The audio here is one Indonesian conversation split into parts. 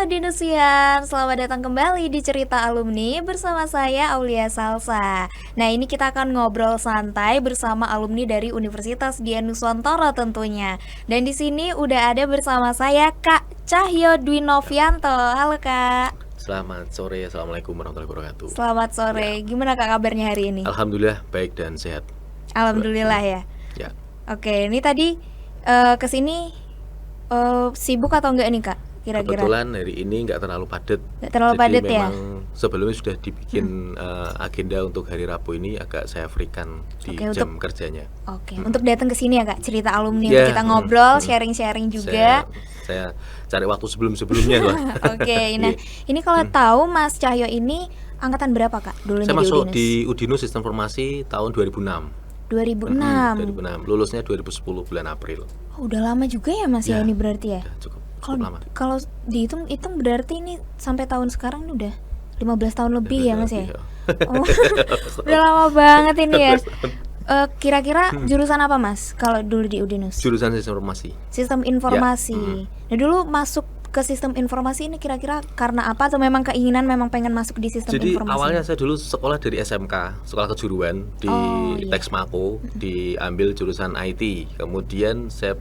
Udinusian, selamat datang kembali di Cerita Alumni bersama saya Aulia Salsa. Nah, ini kita akan ngobrol santai bersama alumni dari Universitas Dian Nuswantara tentunya. Dan di sini udah ada bersama saya Kak Cahyo Dwi Novianto. Halo Kak. Selamat sore, Assalamualaikum warahmatullahi wabarakatuh. Selamat sore. Gimana Kak kabarnya hari ini? Alhamdulillah baik dan sehat. Alhamdulillah ya. Ya, Oke, ini tadi kesini sibuk atau enggak nih Kak? Kira-kira kebetulan hari ini nggak terlalu padat. nggak terlalu Jadi padat ya? memang sebelumnya sudah dibikin agenda untuk hari Rabu ini agak saya freekan di Oke, jam kerjanya. Oke, untuk datang ke sini ya Kak, cerita alumni Ya, untuk kita ngobrol, sharing-sharing juga. Saya cari waktu sebelumnya lah. Oke, nah ini kalau tahu Mas Cahyo ini angkatan berapa Kak? Dulunya Saya di masuk Udinus. di Udinus Sistem Informasi tahun 2006. 2006. 2006. Lulusnya 2010 bulan April. Oh, udah lama juga ya Mas ya Ya. ini berarti ya? Ya, cukup Kalau lama. kalau dihitung berarti ini sampai tahun sekarang ini udah 15 tahun lebih ya Mas ya? Oh, udah lama banget ini ya. Kira-kira jurusan apa Mas kalau dulu di Udinus? Jurusan Sistem Informasi. Sistem informasi. Nah, dulu masuk ke sistem informasi ini kira-kira karena apa atau memang keinginan memang pengen masuk di sistem Jadi informasi? awalnya saya dulu sekolah dari SMK, sekolah kejuruan di Oh, iya. Texmaco, diambil jurusan IT. Kemudian saya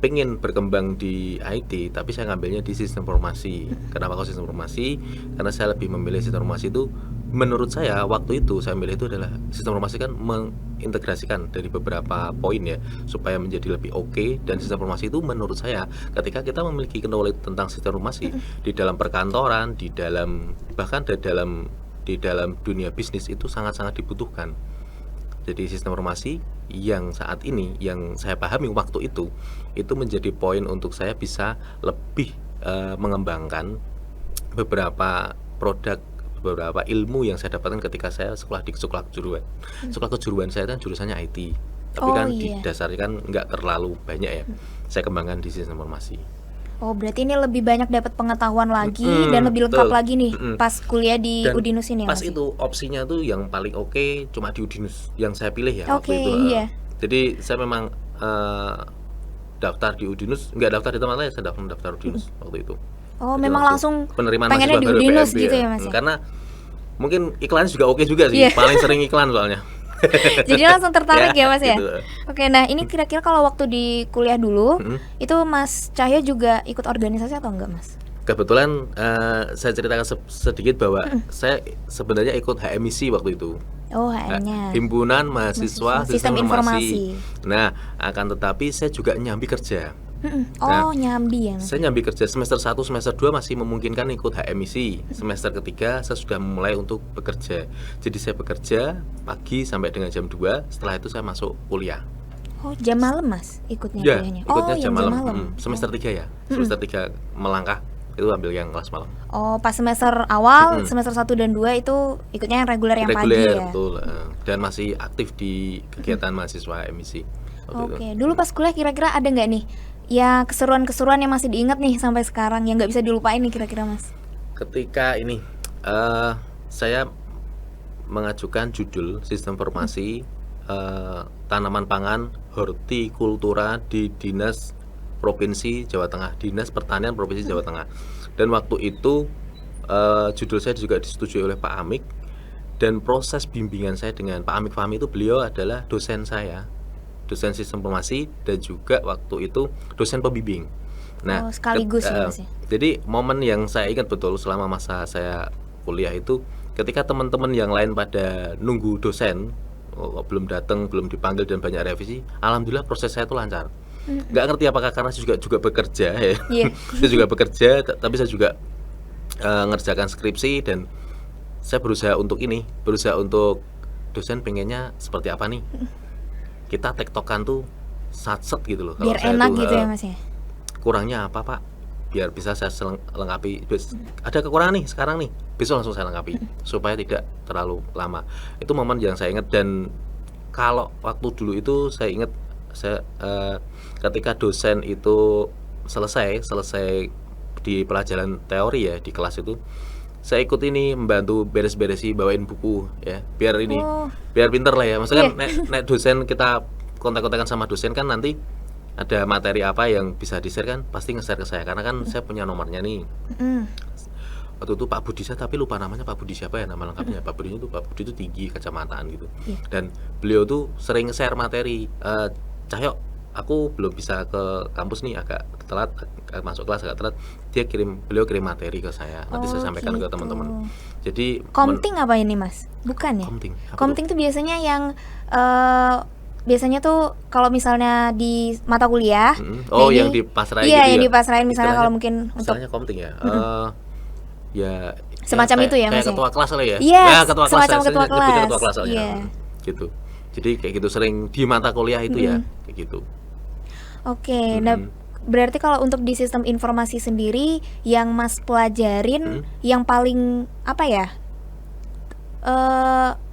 pengen berkembang di IT, tapi saya ngambilnya di sistem informasi. Kenapa kok sistem informasi? Karena saya lebih memilih sistem informasi itu. Menurut saya waktu itu saya milih itu adalah sistem informasi kan mengintegrasikan dari beberapa poin ya supaya menjadi lebih oke. Dan sistem informasi itu menurut saya ketika kita memiliki knowledge tentang sistem informasi di dalam perkantoran, di dalam bahkan di dalam dunia bisnis itu sangat-sangat dibutuhkan. Jadi sistem informasi yang saat ini yang saya pahami waktu itu menjadi poin untuk saya bisa lebih mengembangkan beberapa produk, beberapa ilmu yang saya dapatkan ketika saya sekolah di sekolah kejuruan. Sekolah kejuruan saya kan jurusannya IT, tapi Oh, kan iya. didasarkan kan nggak terlalu banyak ya. Saya kembangkan di sistem informasi. Oh, berarti ini lebih banyak dapat pengetahuan lagi dan lebih lengkap betul. lagi nih pas kuliah di Dan Udinus ini ya pas Mas? itu opsinya tuh yang paling oke cuma di Udinus yang saya pilih ya Oke, waktu itu. iya. Jadi saya memang daftar di Udinus, nggak daftar di tempat lain, saya daftar Udinus waktu itu. Oh, Jadi memang waktu langsung penerimaan pengennya mahasiswa di baru Udinus PMB gitu ya Mas ya? Karena mungkin iklannya juga oke juga sih. Iya. Paling sering iklan soalnya. Jadi langsung tertarik ya Mas ya? Gitu. Oke, nah ini kira-kira kalau waktu di kuliah dulu itu Mas Cahyo juga ikut organisasi atau enggak Mas? Kebetulan saya ceritakan sedikit bahwa saya sebenarnya ikut HMIC waktu itu. Oh, HM-nya. Himpunan Mahasiswa Sistem Sistem Informasi. Nah, akan tetapi saya juga nyambi kerja. Oh, nyambi ya Mas? Saya nyambi kerja semester 1, semester 2 masih memungkinkan ikut HMIC. Semester ketiga saya sudah mulai untuk bekerja. Jadi saya bekerja pagi sampai dengan jam 2. Setelah itu saya masuk kuliah. Oh, jam malam Mas ikutnya Ya, kuliahnya? ikutnya Oh, jam yang malam. Semester 3 ya. Semester 3 melangkah itu ambil yang kelas malam. Oh, pas semester awal, semester 1 dan 2 itu ikutnya yang reguler yang pagi Reguler, ya? betul. Dan masih aktif di kegiatan mahasiswa HMIC. waktu itu. Oke, dulu pas kuliah kira-kira ada nggak nih ya keseruan-keseruan yang masih diingat nih sampai sekarang yang nggak bisa dilupain nih kira-kira Mas? Ketika ini saya mengajukan judul sistem informasi tanaman pangan hortikultura di Dinas Provinsi Jawa Tengah, Dinas Pertanian Provinsi Jawa Tengah. Dan waktu itu judul saya juga disetujui oleh Pak Amik, dan proses bimbingan saya dengan Pak Amik Fahmi itu beliau adalah dosen saya, dosen sistem informasi dan juga waktu itu dosen pembimbing. Oh, sekaligus ya, Mas ya? Jadi momen yang saya ingat betul selama masa saya kuliah itu ketika teman-teman yang lain pada nunggu dosen belum datang, belum dipanggil dan banyak revisi, alhamdulillah proses saya itu lancar. Nggak ngerti apakah karena saya juga bekerja ya. Iya. Saya juga bekerja, tapi saya juga ngerjakan skripsi dan saya berusaha untuk dosen pengennya seperti apa nih. Kita tektokan tuh satset gitu loh. Biar saya enak tuh, gitu ya Mas ya? kurangnya apa Pak? Biar bisa saya lengkapi. Ada kekurangan nih sekarang nih, besok langsung saya lengkapi supaya tidak terlalu lama. Itu momen yang saya ingat. Dan kalau waktu dulu itu saya ingat ketika dosen itu selesai di pelajaran teori ya di kelas itu, saya ikut ini membantu beres-beresi, bawain buku ya, biar Oh. biar pinter lah ya. Maksudnya kan nek dosen kita kontak-kontakan sama dosen kan nanti ada materi apa yang bisa di-share kan pasti nge-share ke saya karena kan saya punya nomornya nih. Mhm. Waktu itu Pak Budi, saya tapi lupa namanya Pak Budi siapa ya nama lengkapnya. Pak Budi itu tinggi kacamataan gitu. Iya. Dan beliau tuh sering share materi. Cahyo, aku belum bisa ke kampus nih, agak telat masuk kelas agak telat. Beliau kirim materi ke saya. Nanti saya Oh, sampaikan ke gitu. teman-teman. Jadi Komting apa ini Mas? Bukan ya? Komting. Apa tuh? Komting tuh biasanya yang biasanya tuh kalau misalnya di mata kuliah, Oh, nah yang ini dipasrahin iya gitu yang ya. dipasrahin misalnya Istilahnya kalau mungkin untuk istilahnya Komting ya. Ya semacam kayak itu ya, Mas, ya? ketua kelas kali ya. Yes, Ya ketua kelas, semacam saya ketua nyebutnya ketua kelas. kelas soalnya. Iya. Gitu. Jadi kayak gitu sering di mata kuliah itu ya, kayak gitu. Oke, nah berarti kalau untuk di sistem informasi sendiri yang Mas pelajarin yang paling apa ya?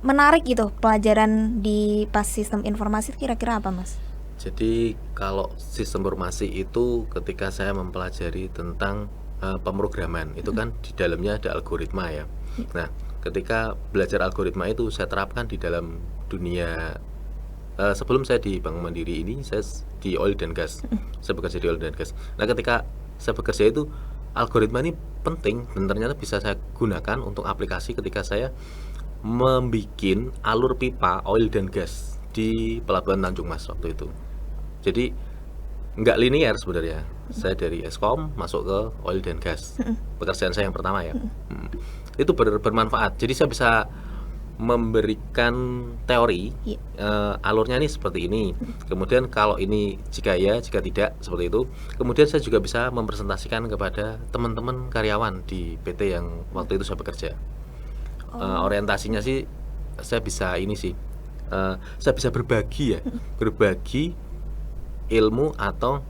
Menarik gitu pelajaran di pas sistem informasi kira-kira apa, Mas? Jadi kalau sistem informasi itu ketika saya mempelajari tentang pemrograman itu kan di dalamnya ada algoritma ya. Nah, ketika belajar algoritma itu saya terapkan di dalam dunia sebelum saya di Bank Mandiri ini saya di oil dan gas. Saya bekerja di oil dan gas. Nah, ketika saya bekerja itu algoritma ini penting dan ternyata bisa saya gunakan untuk aplikasi ketika saya membikin alur pipa oil dan gas di Pelabuhan Tanjung Mas waktu itu. Jadi nggak linear sebenarnya. Saya dari Eskom masuk ke oil dan gas. Pekerjaan saya yang pertama ya. Itu bermanfaat. Jadi saya bisa memberikan teori alurnya ini seperti ini. Kemudian kalau ini jika ya, jika tidak seperti itu. Kemudian saya juga bisa mempresentasikan kepada teman-teman karyawan di PT yang waktu itu saya bekerja. Orientasinya sih saya bisa ini sih. Saya bisa berbagi ya. Berbagi ilmu atau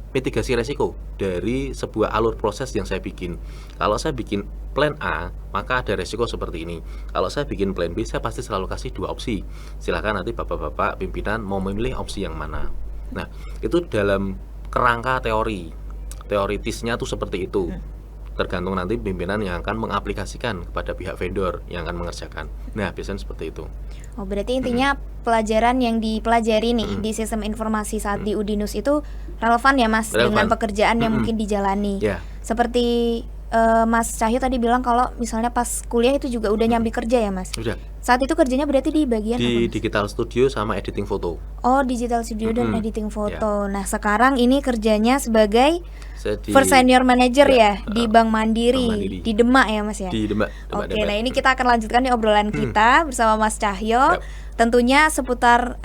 mitigasi resiko dari sebuah alur proses yang saya bikin. Kalau saya bikin plan A, maka ada resiko seperti ini. Kalau saya bikin plan B, saya pasti selalu kasih 2 opsi. Silahkan nanti bapak-bapak pimpinan mau memilih opsi yang mana. Nah, itu dalam kerangka teori. Teoritisnya tuh seperti itu. Tergantung nanti pimpinan yang akan mengaplikasikan kepada pihak vendor yang akan mengerjakan. Nah, biasanya seperti itu. Oh, berarti intinya pelajaran yang dipelajari nih di sistem informasi saat di Udinus itu relevan ya, Mas, dengan pekerjaan yang mungkin dijalani. Ya. Seperti Mas Cahyo tadi bilang kalau misalnya pas kuliah itu juga udah nyambi kerja ya, Mas? Sudah. Saat itu kerjanya berarti di bagian apa, Di Mas? digital studio sama editing foto. Oh, digital studio dan editing foto. Nah, sekarang ini kerjanya sebagai Saya di first senior manager ya di Bank Bank Mandiri Mandiri. di Demak ya, Mas ya? di Demak. Oke, nah ini kita akan lanjutkan nih obrolan kita bersama Mas Cahyo. Yap. Tentunya seputar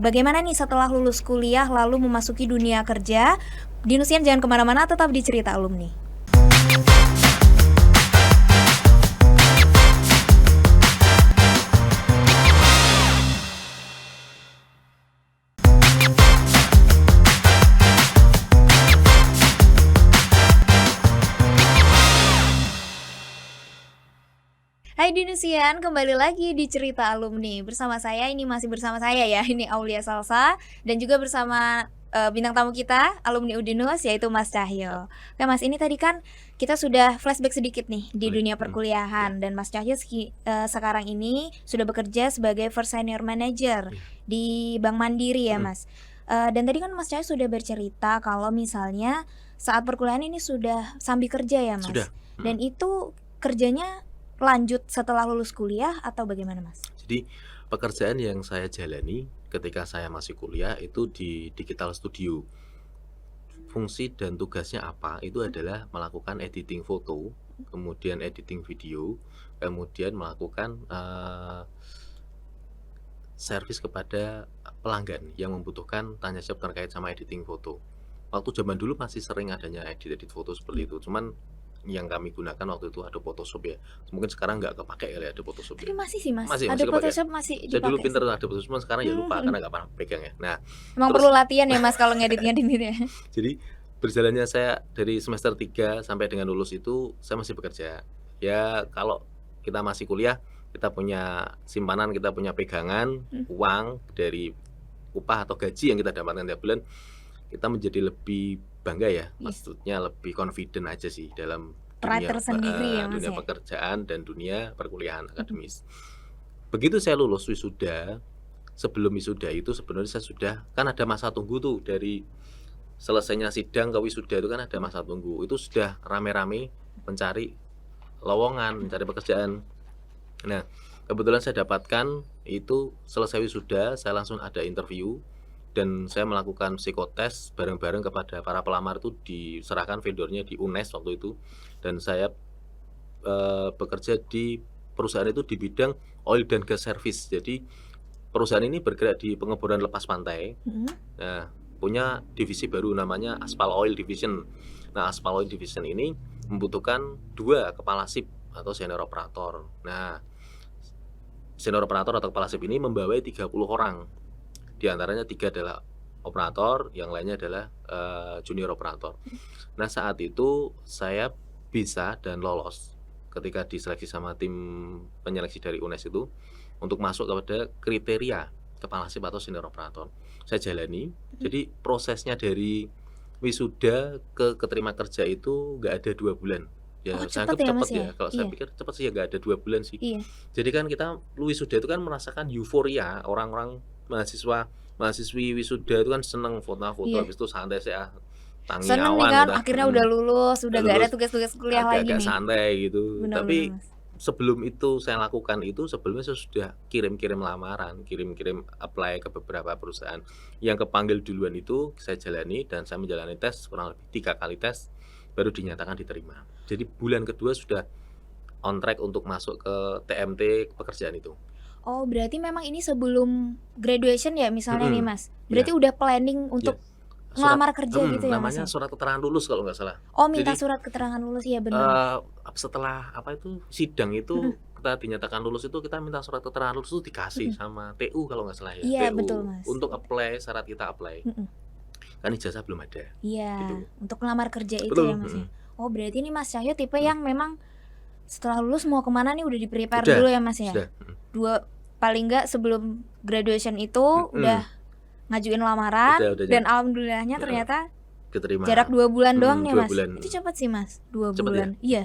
bagaimana nih setelah lulus kuliah lalu memasuki dunia kerja. Dinusian jangan kemana-mana, tetap di Cerita Alumni. Hai Dinusian, kembali lagi di Cerita Alumni. Bersama saya, ini masih bersama saya ya, ini Aulia Salsa. Dan juga bersama bintang tamu kita, alumni Udinus, yaitu Mas Cahyo. Oke Mas, ini tadi kan kita sudah flashback sedikit nih di dunia perkuliahan. Dan Mas Cahyo sekarang ini sudah bekerja sebagai first senior manager di Bank Mandiri ya Mas. Dan tadi kan Mas Cahyo sudah bercerita kalau misalnya saat perkuliahan ini sudah sambil kerja ya Mas. Sudah. Dan itu kerjanya lanjut setelah lulus kuliah atau bagaimana Mas? Jadi pekerjaan yang saya jalani ketika saya masih kuliah itu di digital studio. Fungsi dan tugasnya apa? Itu adalah melakukan editing foto, kemudian editing video, kemudian melakukan servis kepada pelanggan yang membutuhkan tanya jawab terkait sama editing foto. Waktu zaman dulu masih sering adanya edit foto seperti itu, cuman yang kami gunakan waktu itu ada Photoshop ya. Mungkin sekarang nggak kepake kali ada Photoshop. Tapi masih sih Mas, Masih ada kepake. Photoshop masih Saya dulu dipakai pinter sih. ada Photoshop, cuman sekarang ya lupa karena nggak pernah pegang ya. Nah, Emang terus- perlu latihan ya Mas kalau ngedit-ngedit gitu ya. jadi berjalannya saya dari semester 3 sampai dengan lulus itu saya masih bekerja. Ya kalau kita masih kuliah, kita punya simpanan, kita punya pegangan uang dari upah atau gaji yang kita dapatkan tiap bulan, kita menjadi lebih bangga ya. Maksudnya lebih confident aja sih dalam Pride tersendiri ya, Mas, dunia ya? pekerjaan dan dunia perkuliahan akademis. Begitu saya lulus wisuda, sebelum wisuda itu sebenarnya saya sudah kan ada masa tunggu tuh dari selesainya sidang ke wisuda itu kan ada masa tunggu. Itu sudah rame-rame mencari lowongan, mencari pekerjaan. Nah, kebetulan saya dapatkan itu selesai wisuda, saya langsung ada interview dan saya melakukan psikotes bareng-bareng kepada para pelamar itu diserahkan vendornya di UNES waktu itu dan saya bekerja di perusahaan itu di bidang oil dan gas service. Jadi perusahaan ini bergerak di pengeboran lepas pantai. Nah, punya divisi baru namanya Aspal Oil Division. Nah, Aspal Oil Division ini membutuhkan 2 kepala sip atau senior operator. Nah, senior operator atau kepala sip ini membawai 30 orang. Di antaranya 3 adalah operator, yang lainnya adalah junior operator. Nah, saat itu saya bisa dan lolos ketika diseleksi sama tim penyeleksi dari UNES itu untuk masuk kepada kriteria kepala sip atau senior operator. Saya jalani. Jadi prosesnya dari wisuda ke keterima kerja itu nggak ada 2 bulan. Ya, Oh saya cepet anggap ya cepet Mas ya. ya? Kalau saya Iya pikir cepet sih ya nggak ada 2 bulan sih. iya. Jadi kan kita wisuda itu kan merasakan euforia, orang-orang mahasiswi wisuda itu kan seneng foto-foto, Iya. habis itu santai saya tangi Seneng nih awan kan udah, akhirnya udah lulus, udah udah gak ada lulus tugas-tugas kuliah lagi agak-agak nih. santai gitu. Bener bener Tapi Mas. sebelum itu saya lakukan itu, sebelumnya saya sudah kirim-kirim lamaran, kirim-kirim apply ke beberapa perusahaan. Yang kepanggil duluan itu saya jalani dan saya menjalani tes kurang lebih 3 kali tes baru dinyatakan diterima. Jadi bulan kedua sudah on track untuk masuk ke TMT pekerjaan itu. Oh berarti memang ini sebelum graduation ya misalnya nih Mas? Ya, Berarti udah planning ya. untuk Surat ngelamar kerja gitu ya Mas namanya ya? surat keterangan lulus kalau nggak salah. Oh minta Jadi surat keterangan lulus, iya bener. setelah apa itu sidang itu kita dinyatakan lulus itu kita minta surat keterangan lulus itu dikasih sama TU kalau nggak salah ya. Iya TU betul Mas. untuk apply syarat kita apply. Mm-mm. Kan ijazah belum ada Iya, gitu. untuk ngelamar kerja itu Betul. ya Mas ya? Oh berarti ini Mas Cahyo tipe yang memang setelah lulus mau kemana nih udah di-prepare Udah, dulu ya Mas ya? sudah. Paling nggak sebelum graduation itu udah ngajuin lamaran Udah dan alhamdulillahnya Ya, ternyata keterima. jarak 2 bulan doang nih 2 Mas. bulan. Itu cepet sih Mas, 2 Cepet bulan. ya? Iya,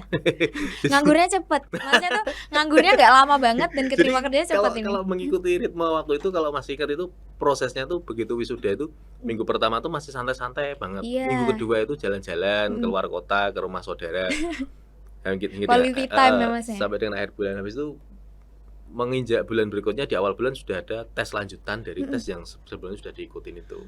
nganggurnya cepet. Masnya tuh nganggurnya nggak lama banget dan keterima kerjanya cepet ini. Kalau mengikuti ritme waktu itu, kalau masih ingat itu prosesnya tuh begitu wisuda itu minggu pertama tuh masih santai-santai banget. Iya. Minggu kedua itu jalan-jalan keluar kota ke rumah saudara. Quality time ya Mas ya? Sampai dengan akhir bulan, habis itu menginjak bulan berikutnya di awal bulan sudah ada tes lanjutan dari tes yang sebelumnya sudah diikutin itu.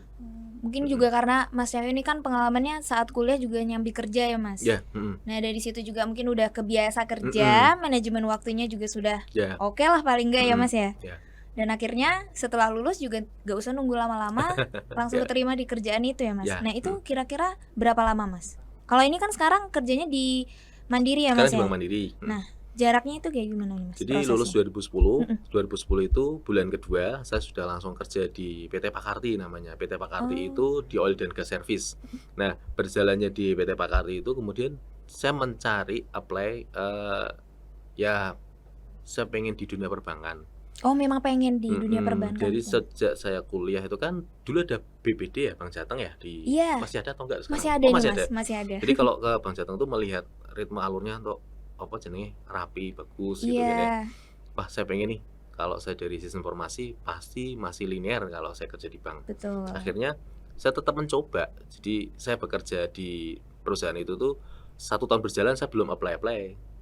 Mungkin juga karena Mas Cahyo ini kan pengalamannya saat kuliah juga nyambi kerja ya Mas. Ya, Nah dari situ juga mungkin udah kebiasa kerja, manajemen waktunya juga sudah ya. oke lah paling enggak ya Mas ya. Ya. Dan akhirnya setelah lulus juga gak usah nunggu lama-lama, langsung Ya. keterima di kerjaan itu ya Mas. Ya. Nah itu kira-kira berapa lama Mas? Kalau ini kan sekarang kerjanya di Mandiri ya Sekarang Mas di ya. Bank Mandiri. Nah jaraknya itu kayak gimana nih Mas? Jadi prosesnya? lulus 2010, 2010 itu bulan kedua saya sudah langsung kerja di PT Pakarti namanya. PT Pakarti itu di oil dan gas service. Nah, berjalannya di PT Pakarti itu kemudian saya mencari apply ya saya pengen di dunia perbankan. Oh memang pengen di dunia perbankan. Jadi gitu. sejak saya kuliah itu kan dulu ada BPD ya Bank Jateng ya di Iya. masih ada atau enggak sekarang? Masih ada Oh, nih masih Mas, ada. masih ada. Jadi kalau ke Bank Jateng tuh melihat ritme alurnya untuk apa jenenge rapi, bagus gitu kan ya. Iya. Wah, saya pengen nih kalau saya dari sistem informasi pasti masih linear kalau saya kerja di bank. Betul. Akhirnya saya tetap mencoba. Jadi saya bekerja di perusahaan itu tuh 1 tahun berjalan saya belum apply.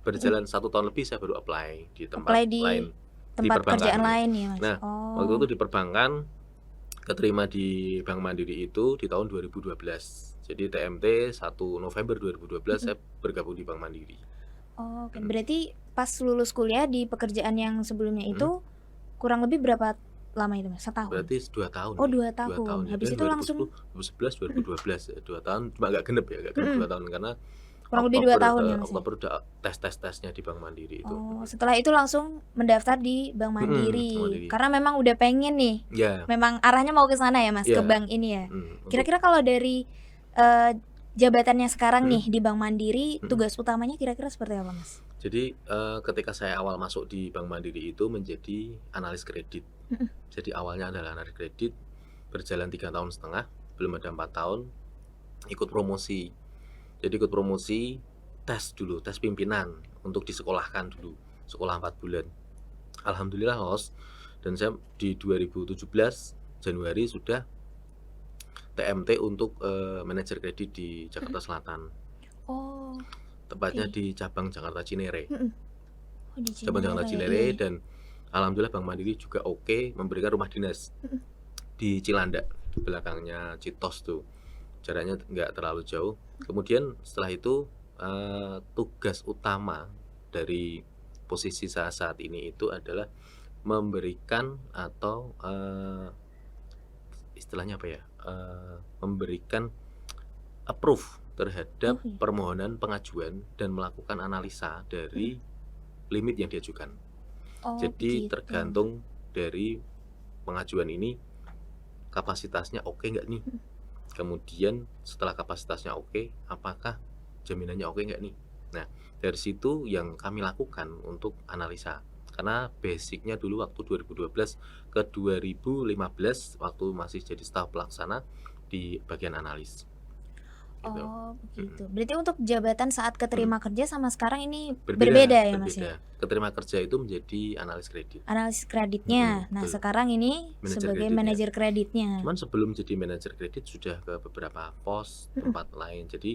Berjalan 1 tahun lebih saya baru apply di tempat Apply di lain. tempat perbankan. kerjaan lain ya Mas. Nah, oh. waktu itu di perbankan keterima di Bank Mandiri itu di tahun 2012. Jadi TMT 1 November 2012 saya bergabung di Bank Mandiri. Oh, oke. Berarti pas lulus kuliah di pekerjaan yang sebelumnya itu kurang lebih berapa lama itu Mas? Setahun? Berarti 2 tahun. Oh, ya. 2 tahun. 2 tahun. Habis Jadi itu langsung 2011, 2012 ya. 2 tahun cuma agak genep ya, agak genep 2 tahun karena kurang lebih 2 tahun ya Mas. ya? Oktober udah tes-tesnya di Bank Mandiri itu. Oh, setelah itu langsung mendaftar di Bank Mandiri. Bank Mandiri. Karena memang udah pengen nih. Ya. Memang arahnya mau ke sana ya Mas, Ya. ke bank ini ya. Untuk Kira-kira kalau dari jabatannya sekarang nih di Bank Mandiri, tugas utamanya kira-kira seperti apa Mas? Jadi ketika saya awal masuk di Bank Mandiri itu menjadi analis kredit. Jadi awalnya adalah analis kredit, berjalan 3,5 tahun, belum ada 4 tahun, ikut promosi. Jadi ikut promosi, tes dulu, tes pimpinan untuk disekolahkan dulu, sekolah 4 bulan. Alhamdulillah lolos dan saya di 2017 Januari sudah TMT untuk manajer kredit di Jakarta Selatan, Oh, tepatnya oke. di cabang Jakarta Cinere. Mhm. Oh, di Cabang Jakarta Cinere, iya Cinere, iya. dan alhamdulillah Bank Mandiri juga oke memberikan rumah dinas Mhm. di Cilandak, di belakangnya Citos tuh. Jaraknya nggak terlalu jauh. Kemudian setelah itu tugas utama dari posisi saya saat ini itu adalah memberikan atau istilahnya apa ya? Memberikan approve Oh, terhadap iya. permohonan pengajuan dan melakukan analisa Mhm. dari limit yang diajukan. Oh, Jadi begitu. tergantung dari pengajuan ini kapasitasnya oke nggak nih? Mhm. Kemudian setelah kapasitasnya oke, apakah jaminannya oke nggak nih? Nah, dari situ yang kami lakukan untuk analisa. Karena basicnya dulu waktu 2012 ke 2015 waktu masih jadi staf pelaksana di bagian analis gitu. Oh, Mhm, begitu. Berarti untuk jabatan saat mhm. keterima kerja sama sekarang ini Berbeda, berbeda ya, Mas, berbeda. ya? Keterima kerja itu menjadi analis kredit. Analisis kreditnya. Nah, Betul. sekarang ini Manajer sebagai kreditnya. manajer kreditnya. Cuman sebelum jadi manajer kredit sudah ke beberapa pos Mhm. tempat lain. Jadi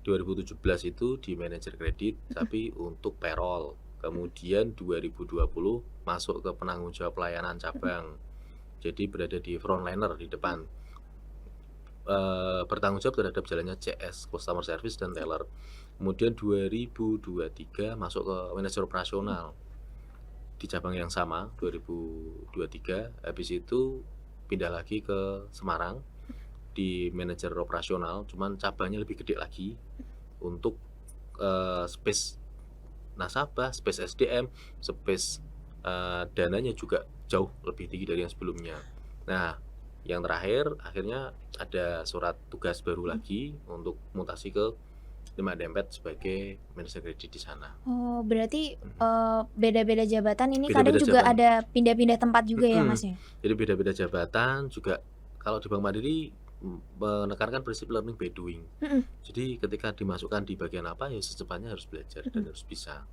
2017 itu di manajer kredit Mhm. tapi untuk payroll. Kemudian 2020 masuk ke penanggung jawab pelayanan Mhm. cabang. Jadi berada di frontliner di depan. Bertanggung jawab terhadap jalannya CS, Customer Service dan Teller. Kemudian 2023 masuk ke manajer operasional di cabang yang sama 2023. Habis itu pindah lagi ke Semarang di manajer operasional, cuman cabangnya lebih gede lagi untuk space nasabah, space SDM, space dananya juga jauh lebih tinggi dari yang sebelumnya. Nah, yang terakhir akhirnya ada surat tugas baru lagi untuk mutasi ke 5 Dempet sebagai manajer kredit di sana. Oh, berarti, Mhm. beda-beda jabatan ini kadang Beda-beda juga jabatan. ada pindah-pindah tempat juga ya, Mhm. Mas, ya? Jadi beda-beda jabatan juga. Kalau di Bank Mandiri menekankan prinsip learning by doing. Mhm. Jadi ketika dimasukkan di bagian apa ya secepatnya harus belajar dan Mhm. harus bisa.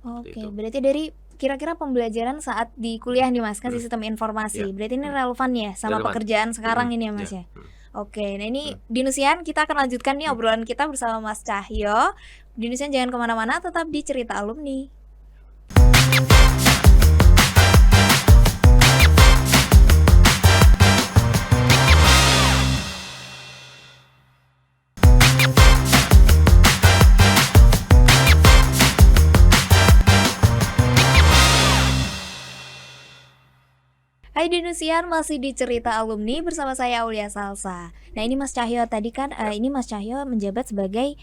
Seperti Oke, itu. berarti dari kira-kira pembelajaran saat di kuliah nih, Mas, kan Mhm. sistem Iya. informasi. Berarti ini Mhm. relevan ya sama Relevan. pekerjaan Mhm. sekarang ini ya, Iya. Mas, ya? Mhm. Oke, nah ini Mhm. Dinusian kita akan lanjutkan nih Mhm. obrolan kita bersama Mas Cahyo. Dinusian jangan kemana-mana, tetap di Cerita Alumni. Hai Dinusian, masih di Cerita Alumni bersama saya Aulia Salsa. Nah ini Mas Cahyo tadi kan, Ya. ini Mas Cahyo menjabat sebagai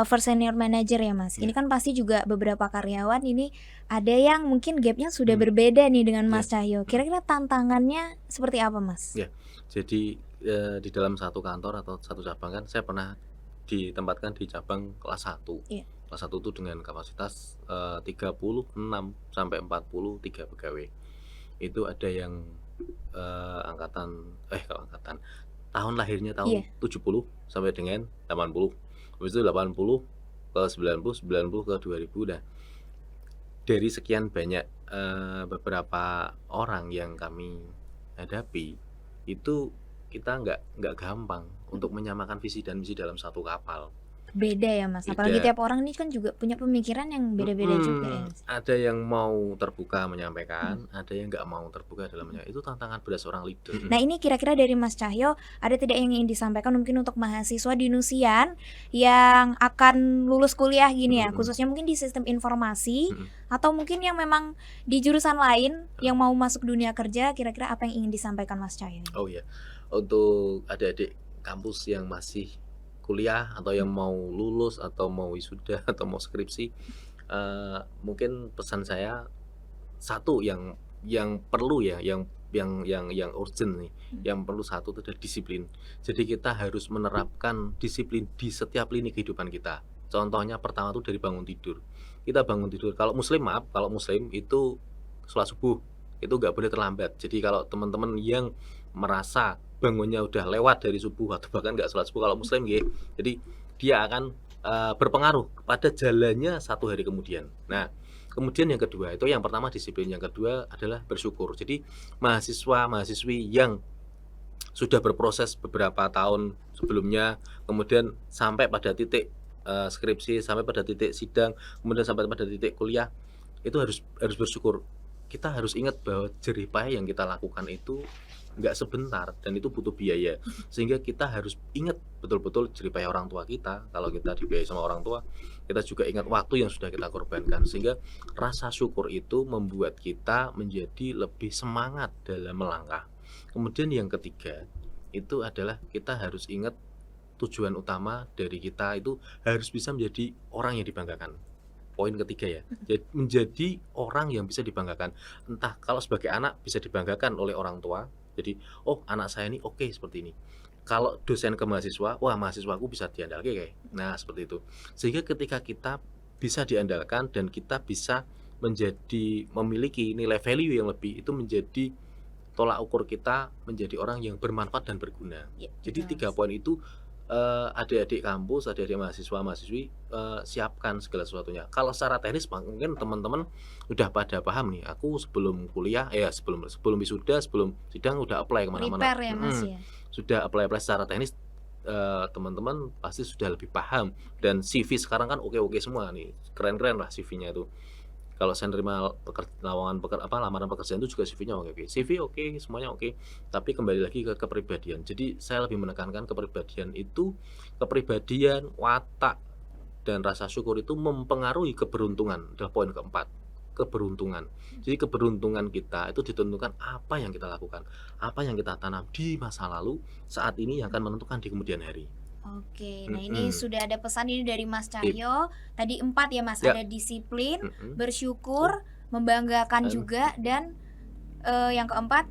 first senior manager ya, Mas. Ini Iya. kan pasti juga beberapa karyawan ini ada yang mungkin gapnya sudah Mhm. berbeda nih dengan Iya. Mas Cahyo. Mhm. Kira-kira tantangannya seperti apa, Mas? Ya. Jadi di dalam satu kantor atau satu cabang kan saya pernah ditempatkan di cabang kelas 1. Iya. Kelas 1 itu dengan kapasitas 36 sampai 43 pegawai. Itu ada yang kalau angkatan tahun lahirnya Iya. tahun 70 sampai dengan 80. Habis itu 80 ke 90, 90 ke 2000. Nah, dari sekian banyak beberapa orang yang kami hadapi, itu kita nggak gampang untuk menyamakan visi dan misi dalam satu kapal. Beda ya, Mas. Apalagi Beda. tiap orang ini kan juga punya pemikiran yang beda-beda juga ya, Mas. Ada yang mau terbuka menyampaikan, Mhm. ada yang nggak mau terbuka dalam itu tantangan berat seorang leader. Nah ini kira-kira dari Mas Cahyo, ada tidak yang ingin disampaikan mungkin untuk mahasiswa Dinusian yang akan lulus kuliah gini ya, Mhm. khususnya mungkin di sistem informasi, Mhm. atau mungkin yang memang di jurusan lain yang mau masuk dunia kerja, kira-kira apa yang ingin disampaikan Mas Cahyo ini? Oh iya, untuk adik-adik kampus yang masih kuliah atau yang mau lulus atau mau wisuda atau mau skripsi, mungkin pesan saya satu yang perlu ya, yang urgent nih, yang perlu satu itu adalah disiplin. Jadi kita harus menerapkan disiplin di setiap lini kehidupan kita. Contohnya pertama tuh dari bangun tidur. Kita bangun tidur, kalau muslim itu sholat subuh, itu nggak boleh terlambat. Jadi kalau teman-teman yang merasa bangunnya udah lewat dari subuh atau bahkan nggak sholat subuh, kalau muslim nggih, jadi dia akan berpengaruh kepada jalannya satu hari kemudian. Nah, kemudian yang kedua itu yang pertama disiplin, yang kedua adalah bersyukur. Jadi mahasiswa-mahasiswi yang sudah berproses beberapa tahun sebelumnya, kemudian sampai pada titik, skripsi, sampai pada titik sidang, kemudian sampai pada titik kuliah, itu harus bersyukur. Kita harus ingat bahwa jerih payah yang kita lakukan itu nggak sebentar dan itu butuh biaya. Sehingga kita harus ingat betul-betul jerih payah orang tua kita, kalau kita dibiayai sama orang tua, kita juga ingat waktu yang sudah kita korbankan. Sehingga rasa syukur itu membuat kita menjadi lebih semangat dalam melangkah. Kemudian yang ketiga, itu adalah kita harus ingat tujuan utama dari kita itu harus bisa menjadi orang yang dibanggakan. Poin ketiga ya, menjadi orang yang bisa dibanggakan. Entah kalau sebagai anak bisa dibanggakan oleh orang tua, jadi, "Oh anak saya ini oke seperti ini." Kalau dosen ke mahasiswa, "Wah mahasiswaku bisa diandalkan kayak." Nah seperti itu. Sehingga ketika kita bisa diandalkan dan kita bisa memiliki nilai value yang lebih, itu menjadi tolak ukur kita menjadi orang yang bermanfaat dan berguna. Iya, Jadi betul, 3 Mas. poin itu, adik-adik kampus, adik-adik mahasiswa-mahasiswi, siapkan segala sesuatunya. Kalau secara teknis mungkin teman-teman udah pada paham nih, aku sebelum kuliah sebelum sebelum wisuda, sebelum sidang udah apply ke mana-mana. Prepare ya, Mas, ya? Sudah apply-apply secara teknis, teman-teman pasti sudah lebih paham dan CV sekarang kan oke-oke semua nih, keren-keren lah CV-nya itu. Kalau saya nerima lamaran pekerjaan itu juga CV-nya oke-oke. CV oke, semuanya oke, tapi kembali lagi ke kepribadian. Jadi saya lebih menekankan kepribadian itu, kepribadian, watak, dan rasa syukur itu mempengaruhi keberuntungan, adalah poin keempat, keberuntungan. Jadi keberuntungan kita itu ditentukan apa yang kita lakukan, apa yang kita tanam di masa lalu, saat ini yang akan menentukan di kemudian hari. Oke, nah ini Mhm, sudah ada pesan ini dari Mas sip, Cahyo. Tadi 4 ya, Mas, ya, ada disiplin, mhm, betul, bersyukur, membanggakan dan juga, dan, yang keempat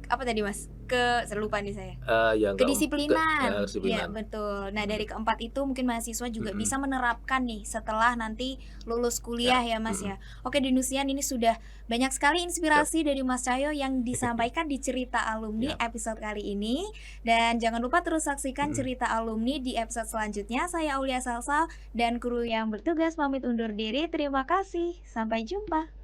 apa tadi, Mas? Saya lupa nih saya. yang Kedisiplinan, iya kedisiplinan. betul. Nah dari Mhm, keempat itu mungkin mahasiswa juga mhm, bisa menerapkan nih setelah nanti lulus ya, kuliah ya Mas mhm, ya. Oke Dinusian ini sudah banyak sekali siap. inspirasi dari Mas Cahyo yang disampaikan di cerita alumni Ya, episode kali ini. Dan jangan lupa terus saksikan mhm. cerita alumni di episode selanjutnya. Saya Aulia Salsa dan kru yang bertugas pamit undur diri. Terima kasih, sampai jumpa.